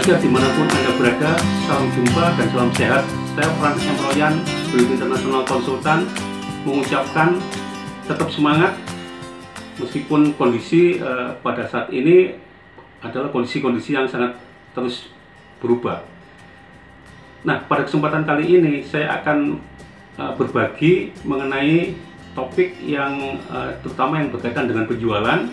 saja dimanapun Anda berada, salam jumpa dan salam sehat. Saya Frans M. Royan, Beliau International Consultant, mengucapkan tetap semangat meskipun kondisi pada saat ini adalah kondisi-kondisi yang sangat terus berubah. Nah, pada kesempatan kali ini saya akan berbagi mengenai topik yang terutama yang berkaitan dengan penjualan.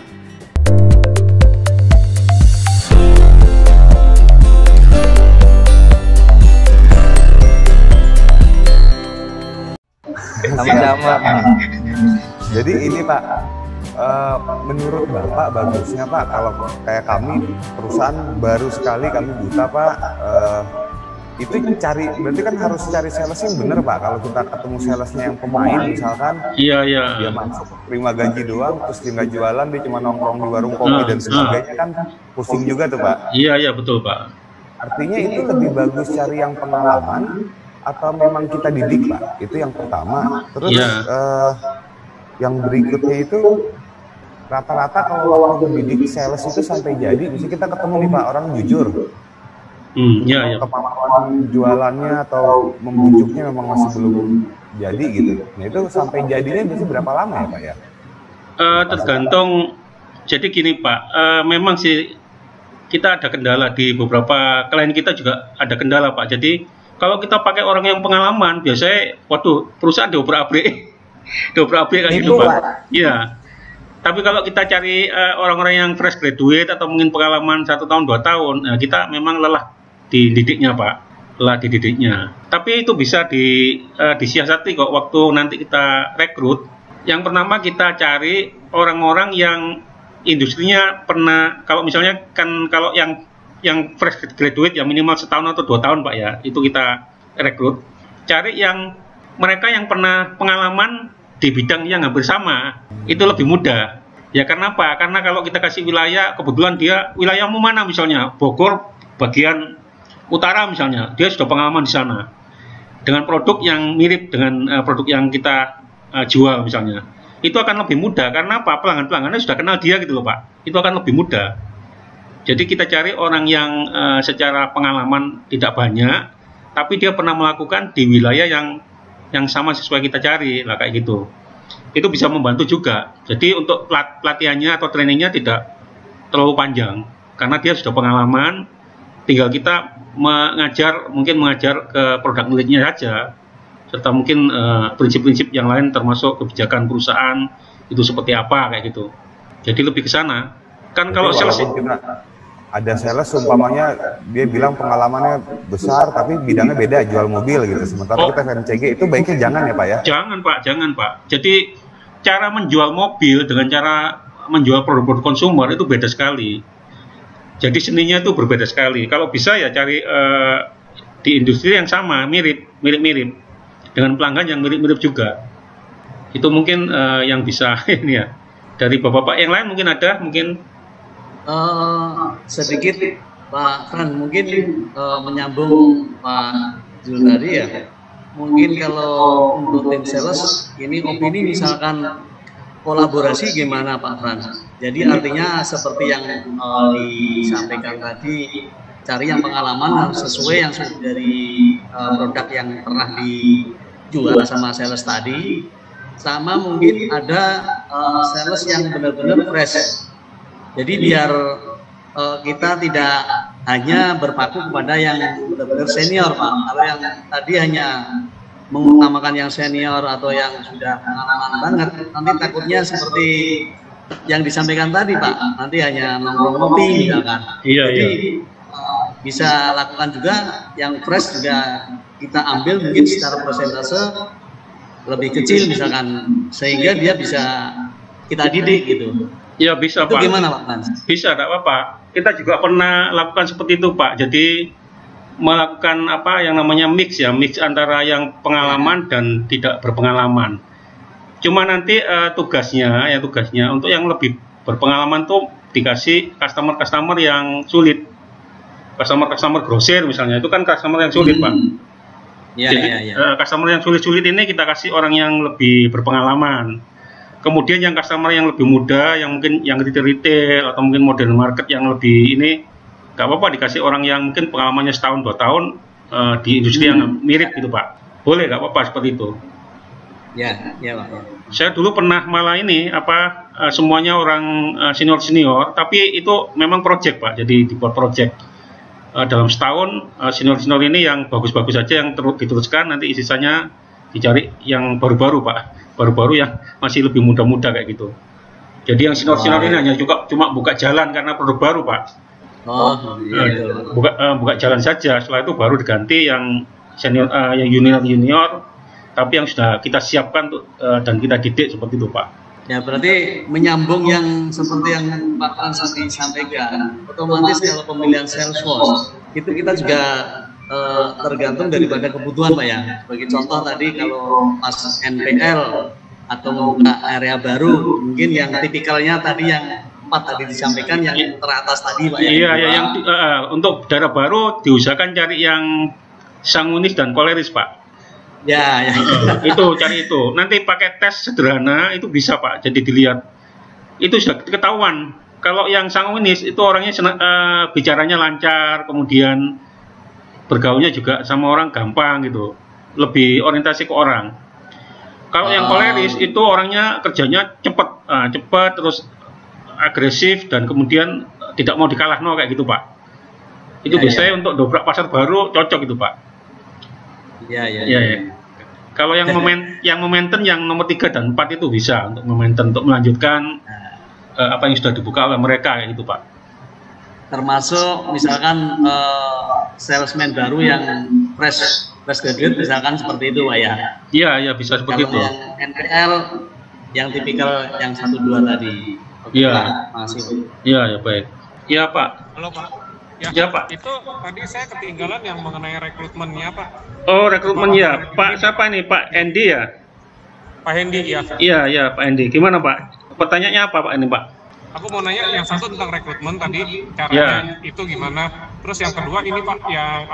Sama-sama. Jadi ini Pak, menurut Bapak bagusnya Pak, kalau kayak kami perusahaan baru sekali kami buta Pak, itu berarti kan harus cari sales yang bener Pak. Kalau kita ketemu salesnya yang pemain misalkan, dia masuk terima gaji doang, terus dia nggak jualan, dia cuma nongkrong di warung kopi dan sebagainya, kan pusing juga tuh Pak. Iya betul Pak. Artinya itu lebih bagus cari yang pengalaman atau memang kita didik Pak? Itu yang pertama. Terus yang berikutnya itu rata-rata kalau waktu didik sales itu sampai jadi, misalnya kita ketemu nih Pak orang jujur, kemampuan jualannya atau membujuknya memang masih belum jadi gitu. Nah itu sampai jadinya biasanya berapa lama ya Pak ya? Tergantung. Jadi gini Pak, memang sih kita ada kendala di beberapa klien kita juga ada kendala Pak. Jadi kalau kita pakai orang yang pengalaman, biasanya, perusahaan diobrak-abrik kayak gitu Pak. Iya. Tapi kalau kita cari orang-orang yang fresh graduate atau mungkin pengalaman 1 tahun 2 tahun, kita memang lelah dididiknya Pak, lelah dididiknya. Tapi itu bisa disiasati kok waktu nanti kita rekrut. Yang pertama kita cari orang-orang yang industrinya pernah, kalau misalnya kan kalau yang fresh graduate ya minimal 1 tahun atau 2 tahun Pak ya, itu kita rekrut. Cari yang mereka yang pernah pengalaman di bidang yang hampir sama, itu lebih mudah. Ya karena apa? Karena kalau kita kasih wilayah, kebetulan dia wilayahmu mana misalnya, Bogor bagian utara misalnya, dia sudah pengalaman di sana. Dengan produk yang mirip dengan produk yang kita jual misalnya, itu akan lebih mudah. Karena apa? Pelanggan-pelanggannya sudah kenal dia gitu loh Pak. Itu akan lebih mudah. Jadi kita cari orang yang secara pengalaman tidak banyak, tapi dia pernah melakukan di wilayah yang sama sesuai kita cari, lah kayak gitu. Itu bisa membantu juga. Jadi untuk pelatihannya atau trainingnya tidak terlalu panjang, karena dia sudah pengalaman. Tinggal kita mungkin mengajar ke produk miliknya saja, serta mungkin prinsip-prinsip yang lain termasuk kebijakan perusahaan itu seperti apa kayak gitu. Jadi lebih ke sana. Kan kalau sales ada sales umpamanya dia bilang pengalamannya besar tapi bidangnya beda, jual mobil gitu, sementara kita FMCG, itu baiknya jangan ya Pak ya? Jangan Pak. Jadi cara menjual mobil dengan cara menjual produk-produk konsumer itu beda sekali. Jadi seninya itu berbeda sekali. Kalau bisa ya cari di industri yang sama, mirip dengan pelanggan yang mirip-mirip juga. Itu mungkin yang bisa ini ya. Dari bapak-bapak yang lain mungkin ada, mungkin sedikit Pak Fran, mungkin menyambung Pak Jul tadi ya. Mungkin kalau untuk tim sales ini opini misalkan kolaborasi gimana Pak Fran? Jadi artinya seperti yang disampaikan tadi, cari yang pengalaman harus sesuai yang dari produk yang pernah dijual sama sales tadi. Sama mungkin ada sales yang benar-benar fresh. Jadi biar kita tidak hanya berpaku kepada yang benar-benar senior Pak. Kalau yang tadi hanya mengutamakan yang senior atau yang sudah pengalaman banget, nanti takutnya seperti yang disampaikan tadi Pak, nanti hanya nongkrong kopi misalkan. Jadi bisa lakukan juga yang fresh juga kita ambil mungkin secara persentase lebih kecil misalkan, sehingga dia bisa kita didik gitu. Ya bisa itu Pak. Gimana Pak Frans? Bisa, tidak apa-apa. Kita juga pernah lakukan seperti itu Pak. Jadi melakukan apa yang namanya mix antara yang pengalaman dan tidak berpengalaman. Cuma nanti tugasnya untuk yang lebih berpengalaman tuh dikasih customer yang sulit, customer grosir misalnya, itu kan customer yang sulit Pak. Jadi customer yang sulit ini kita kasih orang yang lebih berpengalaman. Kemudian yang customer yang lebih muda, yang mungkin yang retail atau mungkin modern market yang lebih ini nggak apa-apa dikasih orang yang mungkin pengalamannya setahun 2 tahun di industri yang mirip gitu Pak. Boleh, nggak apa-apa seperti itu. Ya, ya Pak. Saya dulu pernah malah ini semuanya orang senior, tapi itu memang project Pak. Jadi dibuat project dalam setahun senior ini yang bagus-bagus saja yang diteruskan, nanti sisanya dicari yang baru-baru Pak. Baru-baru yang masih lebih muda-muda kayak gitu. Jadi yang senior ini hanya juga cuma buka jalan karena produk baru Pak. Buka jalan saja. Setelah itu baru diganti yang senior, yang junior, tapi yang sudah kita siapkan dan kita didik seperti itu Pak. Ya berarti menyambung yang seperti yang Pak Ansari sampaikan, otomatis kalau pemilihan Salesforce itu kita juga tergantung daripada kebutuhan Pak ya. Sebagai contoh tadi kalau pas NPL atau membuka area baru, mungkin yang tipikalnya tadi yang 4 tadi disampaikan yang teratas tadi Pak ya. Iya, yang untuk daerah baru diusahakan cari yang Sangunis dan Koleris Pak. Ya. Itu cari itu. Nanti pakai tes sederhana itu bisa Pak. Jadi dilihat. Itu sudah ketahuan. Kalau yang Sangunis itu orangnya bicaranya lancar, kemudian bergaulnya juga sama orang gampang gitu. Lebih orientasi ke orang. Kalau yang Koleris itu orangnya kerjanya cepat terus agresif dan kemudian tidak mau dikalahno kayak gitu Pak. Itu biasanya untuk dobrak pasar baru cocok itu Pak. Iya. Kalau yang momentum yang nomor 3 dan 4 itu bisa untuk momentum untuk melanjutkan apa yang sudah dibuka oleh mereka kayak gitu Pak. Termasuk misalkan salesman baru yang fresh graduate misalkan seperti itu Pak ya. Iya bisa seperti itu. Yang NPL yang tipikal yang 1-2 tadi. Iya. Iya baik. Iya Pak. Halo Pak. Ya Pak. Itu tadi saya ketinggalan yang mengenai rekrutmennya Pak. Oh rekrutmen ya Pak. Siapa nih Pak Endi ya? Pak Hendi ya. Iya Pak Endi. Gimana Pak? Pertanyaannya apa Pak ini Pak? Aku mau nanya yang satu tentang rekrutmen tadi caranya itu gimana? Terus yang kedua ini Pak yang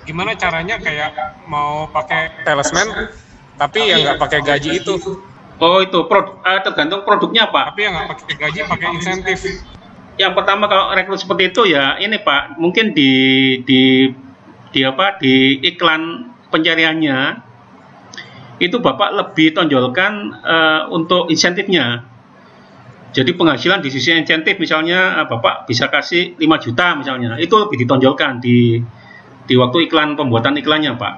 gimana caranya kayak mau pakai salesman tapi yang nggak pakai gaji itu? Oh itu tergantung produknya Pak. Tapi yang nggak pakai gaji pakai insentif. Yang pertama kalau rekrut seperti itu ya ini Pak, mungkin di iklan pencariannya itu Bapak lebih tonjolkan untuk insentifnya. Jadi penghasilan di sisi insentif misalnya Bapak bisa kasih 5 juta misalnya, itu lebih ditonjolkan di waktu pembuatan iklannya Pak.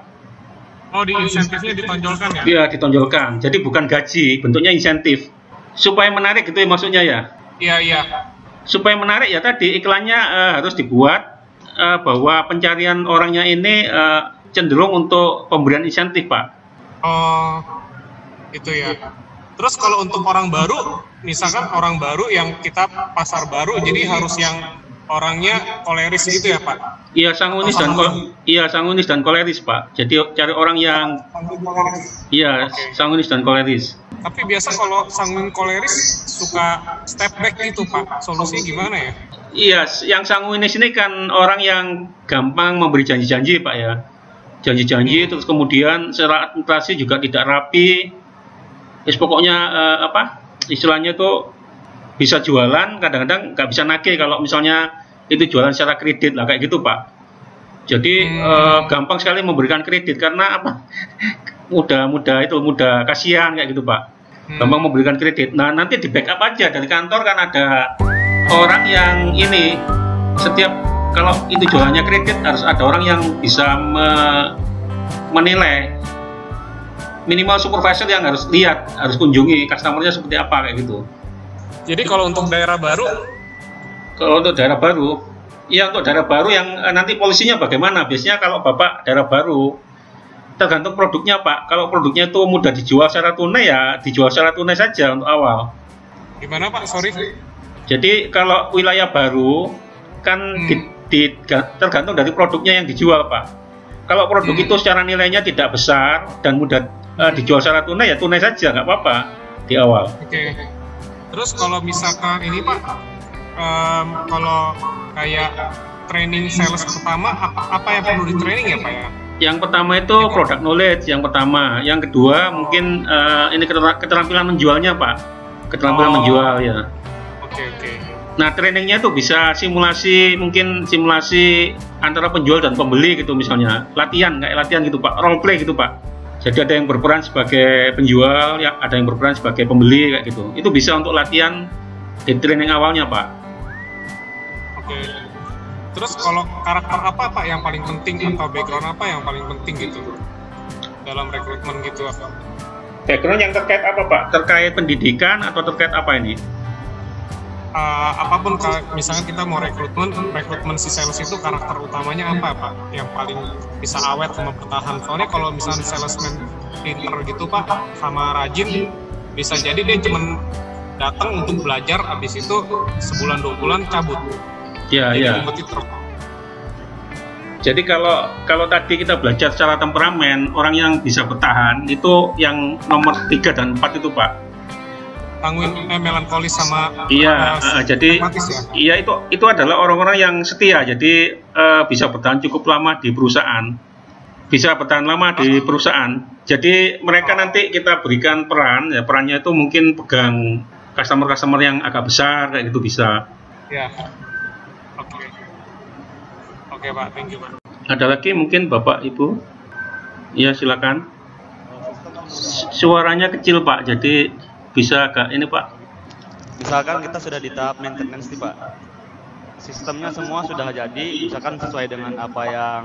Oh di insentifnya ditonjolkan ya? Iya ditonjolkan, jadi bukan gaji, bentuknya insentif supaya menarik gitu ya maksudnya ya? Iya. Supaya menarik ya tadi iklannya harus dibuat bahwa pencarian orangnya ini cenderung untuk pemberian insentif Pak. Oh itu ya. Terus kalau untuk orang baru, misalkan orang baru yang kita pasar baru, jadi harus yang orangnya koleris gitu ya Pak? Iya Sangunis dan koleris Pak. Jadi cari orang yang Sangunis dan koleris. Tapi biasa kalau sanguin koleris suka step back gitu Pak, solusinya gimana ya? Iya, yang sanguinis ini kan orang yang gampang memberi janji-janji Pak ya. Janji-janji terus kemudian secara administrasi juga tidak rapi. Pokoknya istilahnya itu bisa jualan, kadang-kadang nggak bisa nagih kalau misalnya itu jualan secara kredit lah kayak gitu Pak. Jadi gampang sekali memberikan kredit karena mudah kasihan kayak gitu Pak. Gampang memberikan kredit. Nah nanti di backup aja dari kantor kan ada orang yang ini setiap kalau itu jualannya kredit harus ada orang yang bisa menilai, minimal supervisor yang harus lihat, harus kunjungi customernya seperti apa kayak gitu. Jadi kalau untuk daerah baru? Kalau untuk daerah baru, ya untuk daerah baru yang nanti polisinya bagaimana? Biasanya kalau Bapak daerah baru tergantung produknya Pak. Kalau produknya itu mudah dijual secara tunai ya dijual secara tunai saja untuk awal. Gimana Pak? Sorry. Jadi kalau wilayah baru kan tergantung dari produknya yang dijual Pak. Kalau produk itu secara nilainya tidak besar dan mudah dijual secara tunai ya tunai saja nggak apa-apa di awal. Oke. Terus kalau misalkan ini Pak, kalau kayak training sales pertama apa yang perlu di training ya Pak ya? Yang pertama itu product knowledge yang pertama, yang kedua mungkin ini keterampilan menjualnya Pak, keterampilan menjual ya. Oke. Nah, trainingnya itu bisa simulasi, mungkin simulasi antara penjual dan pembeli gitu misalnya. Latihan, kayak latihan gitu Pak, role play gitu Pak. Jadi ada yang berperan sebagai penjual, ya ada yang berperan sebagai pembeli kayak gitu. Itu bisa untuk latihan di training awalnya Pak. Oke. Terus kalau karakter apa Pak yang paling penting atau background apa yang paling penting gitu dalam rekrutmen gitu? Background yang terkait apa Pak? Terkait pendidikan atau terkait apa ini? Apapun, misalnya kita mau rekrutmen si sales itu karakter utamanya apa Pak yang paling bisa awet sama bertahan? Soalnya kalau misalnya salesman pinter gitu Pak sama rajin, bisa jadi dia cuma datang untuk belajar, habis itu sebulan 2 bulan cabut. Ya, ya. Jadi kalau tadi kita belajar secara temperamen, orang yang bisa bertahan itu yang nomor 3 dan 4 itu Pak. Tangguin melankolis sama jadi ya? Iya itu adalah orang-orang yang setia, jadi bisa bertahan cukup lama di perusahaan, jadi mereka nanti kita berikan peran, ya perannya itu mungkin pegang customer yang agak besar kayak gitu bisa ya. Oke Pak, thank you Pak. Ada lagi mungkin Bapak Ibu? Ya silakan. Suaranya kecil Pak, jadi bisa agak ini Pak. Misalkan kita sudah di tahap maintenance nih Pak, sistemnya semua sudah jadi, misalkan sesuai dengan apa yang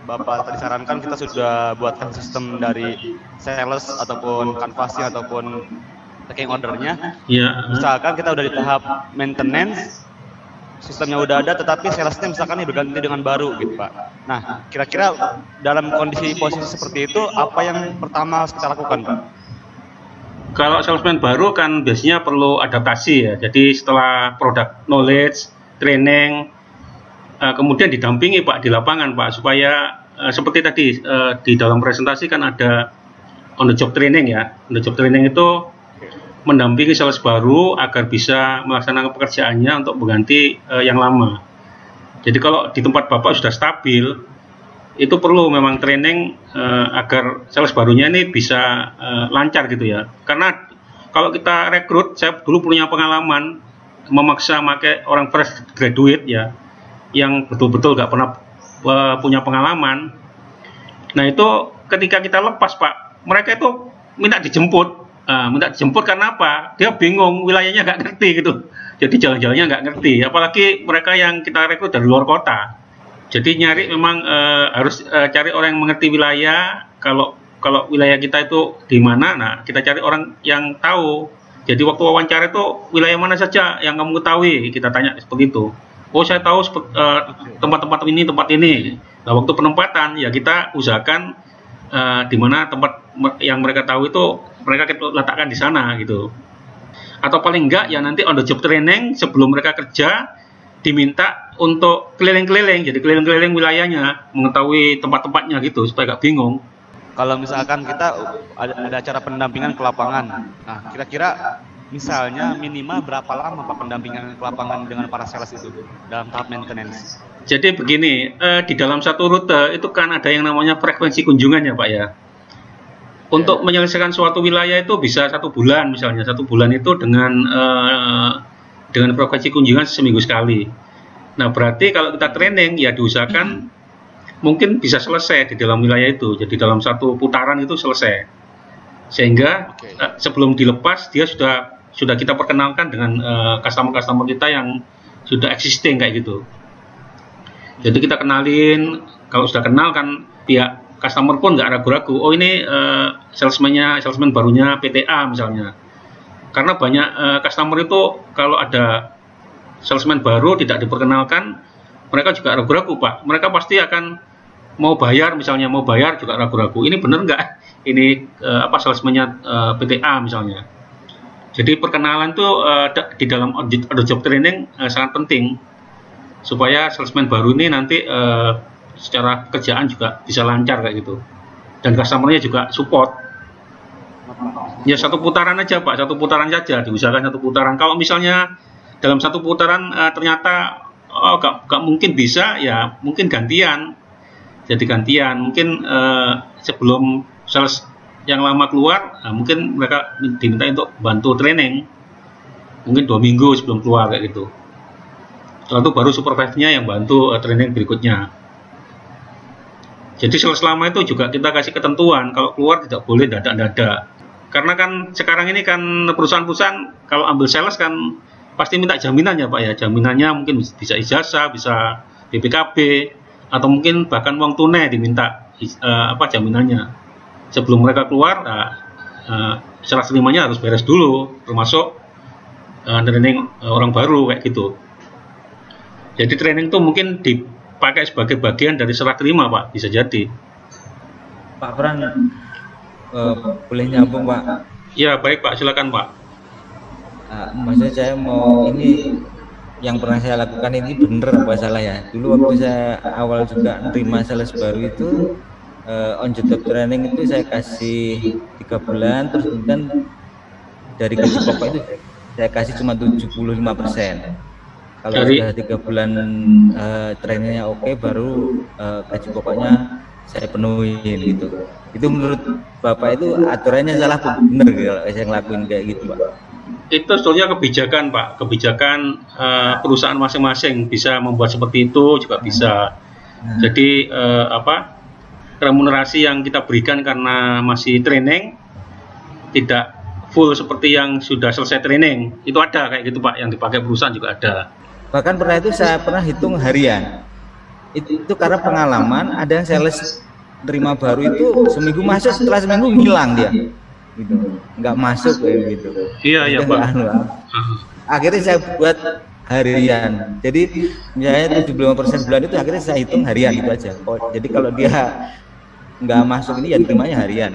Bapak tadi sarankan, kita sudah buatkan sistem dari sales ataupun canvassing ataupun taking ordernya. Ya. Misalkan kita udah di tahap maintenance, sistemnya udah ada, tetapi salesnya misalkan ini berganti dengan baru gitu Pak. Nah, kira-kira dalam kondisi posisi seperti itu, apa yang pertama harus kita lakukan Pak? Kalau salesman baru kan biasanya perlu adaptasi ya. Jadi setelah product knowledge, training, kemudian didampingi Pak di lapangan Pak, supaya seperti tadi di dalam presentasi kan ada on the job training ya. On the job training itu mendampingi sales baru agar bisa melaksanakan pekerjaannya untuk mengganti yang lama. Jadi kalau di tempat Bapak sudah stabil, itu perlu memang training agar sales barunya ini bisa lancar gitu ya. Karena kalau kita rekrut, saya dulu punya pengalaman memaksa pakai orang fresh graduate ya, yang betul-betul nggak pernah punya pengalaman. Nah itu ketika kita lepas Pak, mereka itu minta dijemput karena apa? Dia bingung, wilayahnya nggak ngerti gitu. Jadi jalan-jalannya nggak ngerti. Apalagi mereka yang kita rekrut dari luar kota. Jadi nyari memang harus cari orang yang mengerti wilayah. Kalau wilayah kita itu di mana, nah kita cari orang yang tahu. Jadi waktu wawancara itu wilayah mana saja yang kamu ketahui, kita tanya seperti itu. Oh saya tahu tempat-tempat ini. Nah waktu penempatan ya kita usahakan di mana tempat yang mereka tahu itu mereka kita letakkan di sana gitu. Atau paling enggak ya nanti on the job training sebelum mereka kerja diminta untuk keliling-keliling, jadi keliling-keliling wilayahnya, mengetahui tempat-tempatnya gitu supaya gak bingung. Kalau misalkan kita ada acara pendampingan ke lapangan, nah kira-kira misalnya minimal berapa lama Pak pendampingan ke lapangan dengan para sales itu dalam tahap maintenance? Jadi begini, di dalam satu rute itu kan ada yang namanya frekuensi kunjungan ya Pak ya. Untuk menyelesaikan suatu wilayah itu bisa 1 bulan misalnya, 1 bulan itu dengan frekuensi kunjungan seminggu sekali. Nah berarti kalau kita training ya diusahakan mungkin bisa selesai di dalam wilayah itu. Jadi dalam satu putaran itu selesai. Sehingga sebelum dilepas dia sudah kita perkenalkan dengan customer kita yang sudah existing kayak gitu. Jadi kita kenalin, kalau sudah kenal kan pihak customer pun nggak ragu-ragu. Oh ini salesman barunya PTA misalnya. Karena banyak customer itu kalau ada salesman baru tidak diperkenalkan, mereka juga ragu-ragu Pak. Mereka pasti akan mau bayar misalnya, mau bayar juga ragu-ragu. Ini benar nggak? Ini salesmannya PTA misalnya. Jadi perkenalan itu di dalam on the job training sangat penting supaya salesman baru ini nanti secara pekerjaan juga bisa lancar kayak gitu. Dan customernya juga support. Ya 1 putaran aja Pak, 1 putaran saja, diusahakan 1 putaran. Kalau misalnya dalam 1 putaran ternyata gak mungkin bisa, ya mungkin gantian. Jadi gantian, mungkin sebelum sales yang lama keluar, mungkin mereka diminta untuk bantu training. Mungkin 2 minggu sebelum keluar kayak gitu. Setelah itu baru supervisornya yang bantu training berikutnya. Jadi selama itu juga kita kasih ketentuan kalau keluar tidak boleh dadak-dadak. Karena kan sekarang ini kan perusahaan-perusahaan kalau ambil sales kan pasti minta jaminan ya Pak ya. Jaminannya mungkin bisa ijazah, bisa BPKB, atau mungkin bahkan uang tunai diminta jaminannya. Sebelum mereka keluar, serah terimanya harus beres dulu, termasuk training orang baru kayak gitu. Jadi training itu mungkin dipakai sebagai bagian dari serah terima Pak, bisa jadi. Pak Pran, boleh nyambung Pak? Ya baik Pak, silakan Pak. Maksudnya saya mau ini yang pernah saya lakukan ini bener apa salah ya? Dulu waktu saya awal juga terima sales baru itu on the job training itu saya kasih 3 bulan, terus kemudian dari gaji pokok itu saya kasih cuma 75%. Kalau sudah 3 bulan trainingnya oke, baru gaji pokoknya saya penuhin gitu. Itu menurut Bapak itu aturannya salah bener kalau saya ngelakuin kayak gitu Pak? Itu sebetulnya kebijakan Pak, kebijakan perusahaan masing-masing bisa membuat seperti itu juga bisa. Jadi remunerasi yang kita berikan karena masih training tidak full seperti yang sudah selesai training, itu ada kayak gitu Pak, yang dipakai perusahaan juga ada. Bahkan pernah itu saya pernah hitung harian. Itu karena pengalaman ada yang sales terima baru itu seminggu masuk, setelah seminggu hilang dia. Gitu. Nggak masuk kayak gitu. Iya Pak. Akhirnya saya buat harian. Jadi misalnya 75% bulan itu akhirnya saya hitung harian itu aja. Jadi kalau dia nggak masuk ini ya terimanya harian.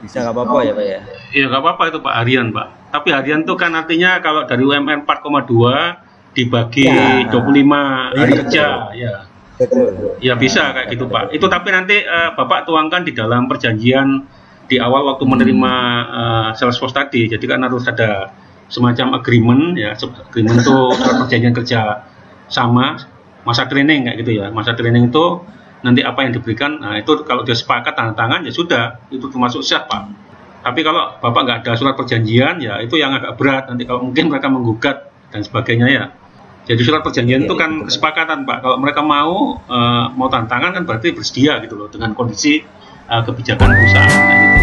Bisa nggak apa-apa ya Pak ya? Iya nggak apa-apa itu Pak, harian Pak. Tapi harian itu kan artinya kalau dari UMR 4,2 dibagi 25 hari kerja, ya. Betul. Ya bisa kayak gitu Pak. Itu tapi nanti Bapak tuangkan di dalam perjanjian di awal waktu menerima Salesforce tadi. Jadi kan harus ada semacam agreement ya. Agreement itu perjanjian kerja sama masa training kayak gitu ya. Masa training itu nanti apa yang diberikan. Nah itu kalau dia sepakat tanda tangan ya sudah, itu termasuk sah Pak. Tapi kalau Bapak nggak ada surat perjanjian ya itu yang agak berat. Nanti kalau mungkin mereka menggugat dan sebagainya ya. Jadi surat perjanjian itu kan kesepakatan Pak. Kalau mereka mau tanda tangan kan berarti bersedia gitu loh dengan kondisi kebijakan perusahaan. Gitu.